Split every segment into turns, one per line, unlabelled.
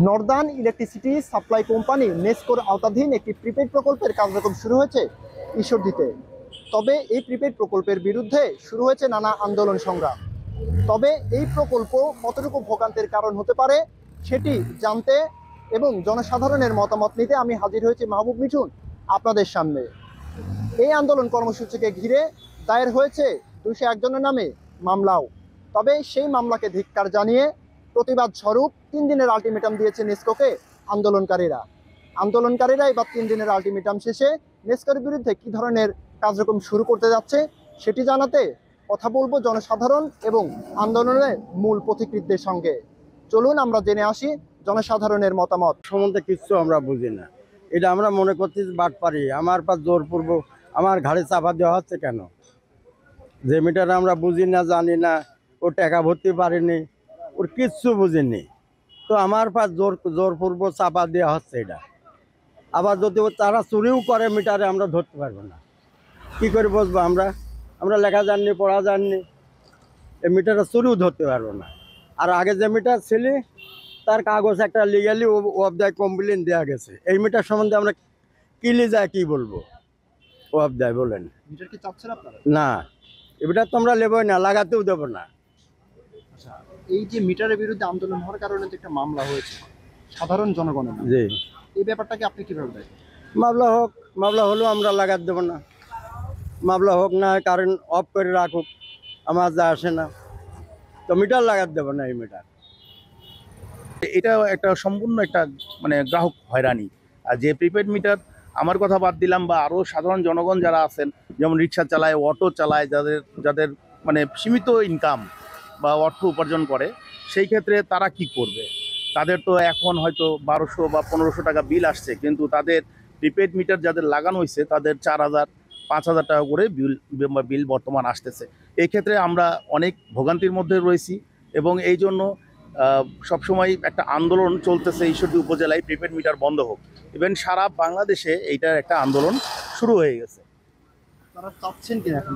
Northern electricity supply company নেসকোর আওতাধীন একটি prepaid প্রকল্পের কার্যক্রম শুরু হয়েছে ঈশ্বরদীতে। তবে এই প্রিপেড প্রকল্পের বিরুদ্ধে শুরু হয়েছে নানা আন্দোলন সংগ্রাম। তবে এই প্রকল্প কতটুকু ভোগান্তির কারণ হতে পারে সেটি জানতে এবং জনসাধারণের মতামত নিতে আমি হাজির হয়েছি মাহবুব মিঠুন আপনাদের সামনে। এই আন্দোলন কর্মসূচিকে ঘিরে দায়ের হয়েছে 201 জনের নামে মামলাও। তবে সেই মামলাকে ধিক্কার জানিয়ে প্রতিবাদ স্বরূপ 3 দিনের আলটিমেটাম দিয়েছে নেসকোকে আন্দোলনকারীরা এবার 3 দিনের আলটিমেটাম শেষে নেসকোর বিরুদ্ধে কি ধরনের কার্যক্রম শুরু করতে যাচ্ছে সেটি জানাতে কথা বলবো জনসাধারণ এবং আন্দোলনের মূল পথিকৃতদের সঙ্গে। চলুন আমরা জেনে আসি জনসাধারণের মতামত
সম্বন্ধে কিছু আমরা বুঝি না। এটা আমরা মনে করছি বাটপারি, আমার পা জোরপূর্বক আমার ঘাড়ে চাপা দেওয়া হচ্ছে কেন? যে মিটার আমরা বুঝি না, জানি না, ও টাকা ভরতে পারেনি, ওর কিচ্ছু বুঝিনি, তো আমার পা জোরপূর্বক চাপা দেওয়া হচ্ছে। এটা আবার যদি তারা চুরিও করে মিটারে আমরা ধরতে পারবো না, কি করে বুঝবো? আমরা লেখা জাননি, পড়া জাননি, এই মিটারে চুরিও ধরতে পারবো না। আর আগে যে মিটার ছিল তার কাগজ একটা লিগালি অফ দেয় কমপ্লেন দেওয়া গেছে। এই মিটার সম্বন্ধে আমরা কিলি যায় কি বলবো? অফ দেয় বলেন
মিটার কি চাচ্ছেন আপনারা?
না, এটা তো আমরা নেবই না, লাগাতেও দেবো না।
আচ্ছা, এই যে মিটারের বিরুদ্ধে আন্দোলন হওয়ার কারণে যে একটা মামলা হয়েছে সাধারণ জনগণের,
জি,
এই ব্যাপারটাকে আপনি কিভাবে দেখেন?
মামলা হলেও আমরা লাগাতে দেবো না। মামলা হোক না, কারেন্ট অফ করে রাখুক, আমার যা আসে না, তো মিটার লাগাতে দেবো না। এই মিটার
এটা একটা সম্পূর্ণ একটা মানে গ্রাহক হয়রানি। আর যে প্রিপেড মিটার, আমার কথা বাদ দিলাম, বা আরও সাধারণ জনগণ যারা আছেন, যেমন রিক্সা চালায়, অটো চালায়, যাদের মানে সীমিত ইনকাম বা অর্থ উপার্জন করে, সেই ক্ষেত্রে তারা কি করবে? তাদের তো এখন হয়তো 1200 বা 1500 টাকা বিল আসছে, কিন্তু তাদের প্রিপেড মিটার যাদের লাগানো হয়েছে তাদের 4000 5000 টাকা করে বিল বর্তমান আসতেছে। এই ক্ষেত্রে আমরা অনেক ভোগান্তির মধ্যে রয়েছি এবং এই জন্য সবসময় একটা আন্দোলন চলতেছে ঈশ্বরদী উপজেলায় প্রিপেড মিটার বন্ধ হোক। ইভেন সারা বাংলাদেশে এইটার একটা আন্দোলন শুরু হয়ে গেছে।
তারা চাচ্ছেন কিনা এখন?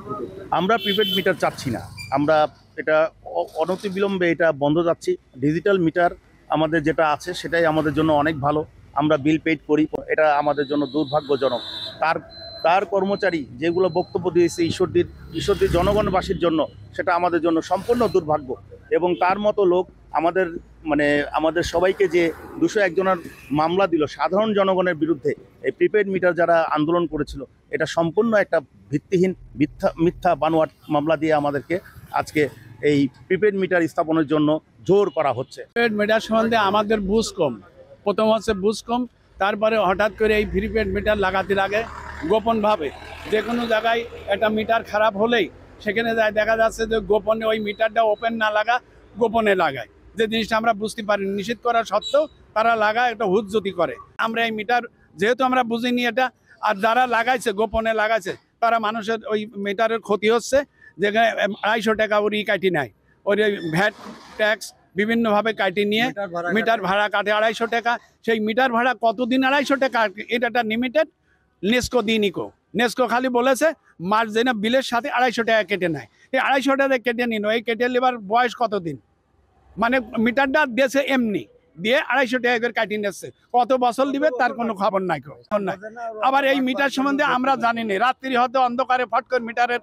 আমরা প্রিপেড মিটার চাচ্ছি না, আমরা এটা অনতিবিলম্বে এটা বন্ধ চাচ্ছি। ডিজিটাল মিটার আমাদের যেটা আছে সেটাই আমাদের জন্য অনেক ভালো, আমরা বিল পেড করি, এটা আমাদের জন্য দুর্ভাগ্যজনক। তার কর্মচারী যেগুলো বক্তব্য দিয়েছে ঈশ্বরদীর জনগণবাসীর জন্য, সেটা আমাদের জন্য সম্পূর্ণ দুর্ভাগ্য। এবং তার মতো লোক আমাদের সবাইকে যে 201 জনের মামলা দিল সাধারণ জনগণের বিরুদ্ধে, এই প্রিপেড মিটার যারা আন্দোলন করেছিল, এটা সম্পূর্ণ একটা ভিত্তিহীন মিথ্যা বানোয়াট মামলা দিয়ে আমাদেরকে আজকে এই প্রিপেড মিটার স্থাপনের জন্য জোর করা হচ্ছে।
প্রিপেড মিটার সম্বন্ধে আমাদের বুঝ কম। প্রথম হচ্ছে বুঝ কম, তারপরে হঠাৎ করে এই প্রিপেড মিটার লাগাতে লাগে গোপনভাবে। যে কোনো জায়গায় একটা মিটার খারাপ হলেই সেখানে দেখা যাচ্ছে যে গোপনে ওই মিটারটা ওপেন না লাগা, গোপনে লাগায়। যে জিনিসটা আমরা বুঝতে পারি, নিষেধ করা সত্ত্বেও তারা লাগায়, একটা হুজ্জতি করে। আমরা এই মিটার যেহেতু আমরা বুঝিনি এটা, আর যারা লাগাইছে গোপনে লাগাইছে, তারা মানুষের ওই মিটারের ক্ষতি হচ্ছে। যেখানে 250 টাকা ওর কাটি নেয়, ওর ভ্যাট ট্যাক্স বিভিন্নভাবে কাটি নিয়ে মিটার ভাড়া কাটে 250 টাকা। সেই মিটার ভাড়া কতদিন 250 টাকা? এটা একটা লিমিটেড। নেসকো দিনিকো, নেসকো খালি বলেছে মাস যেন বিলের সাথে 250 টাকা কেটে নেয়। এই 250 টাকা কেটে নিন, এই কেটে নেবার বয়স কতদিন? মানে মিটারটা দিয়েছে এমনি দিয়ে 250 টাকা করে কাটিয়ে নিচ্ছে, কত বছর দিবে তার কোনো খবর নাই। আবার এই মিটার সম্বন্ধে আমরা জানি না, রাত্রি হয়তো অন্ধকারে ফট করে মিটারের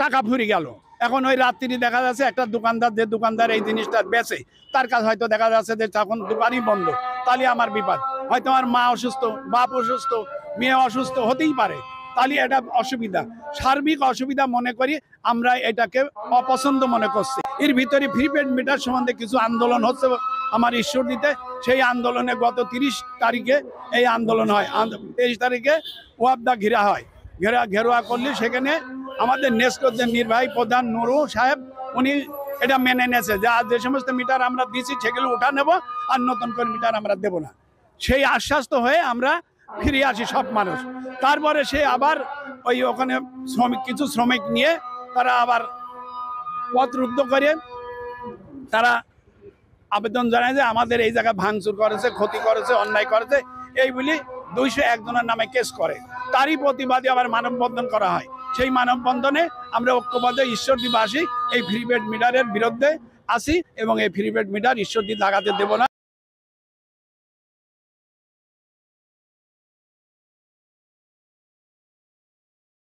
টাকা ফুরিয়ে গেল। এখন ওই রাত্রি দেখা যাচ্ছে একটা দোকানদার, যে দোকানদার এই জিনিসটা বেচে, তার কাছে হয়তো দেখা যাচ্ছে যে তখন দোকানই বন্ধ, তাহলে আমার বিপদ। হয়তো আমার মা অসুস্থ, বাপ অসুস্থ, মেয়ে অসুস্থ হতেই পারে, তাহলে এটা অসুবিধা, সার্বিক অসুবিধা মনে করি আমরা এটাকে অপছন্দ মনে করছি। এর ভিতরে প্রিপেড মিটার সম্বন্ধে কিছু আন্দোলন হচ্ছে আমার ঈশ্বরদীতে। সেই আন্দোলনে গত 30 তারিখে এই আন্দোলন হয়, 23 তারিখে ওয়াবদা ঘেরা হয়। ঘেরোয়া করলে সেখানে আমাদের নেসকোর যে নির্বাহী প্রধান নুরু সাহেব, উনি এটা মেনে নিয়েছে যে যে সমস্ত মিটার আমরা দিচ্ছি সেগুলো উঠা নেব, আর নতুন করে মিটার আমরা দেব না। সেই আশ্বাস্ত হয়ে আমরা ফিরে আসি সব মানুষ। তারপরে সে আবার ওই ওখানে কিছু শ্রমিক নিয়ে তারা আবার পথ রুদ্ধ করে তারা আবেদন জানায় যে আমাদের এই জায়গায় ভাঙচুর করেছে, ক্ষতি করেছে, অন্যায় করেছে, এই বলি 201 জনের নামে কেস করে। তারই প্রতিবাদে আবার মানববন্ধন করা হয়। সেই মানববন্ধনে আমরা ঐক্যবদ্ধ ঈশ্বরদীবাসী এই প্রিপেড মিটারের বিরুদ্ধে আসি এবং এই প্রিপেড মিটার ঈশ্বরদী লাগাতে দেব না।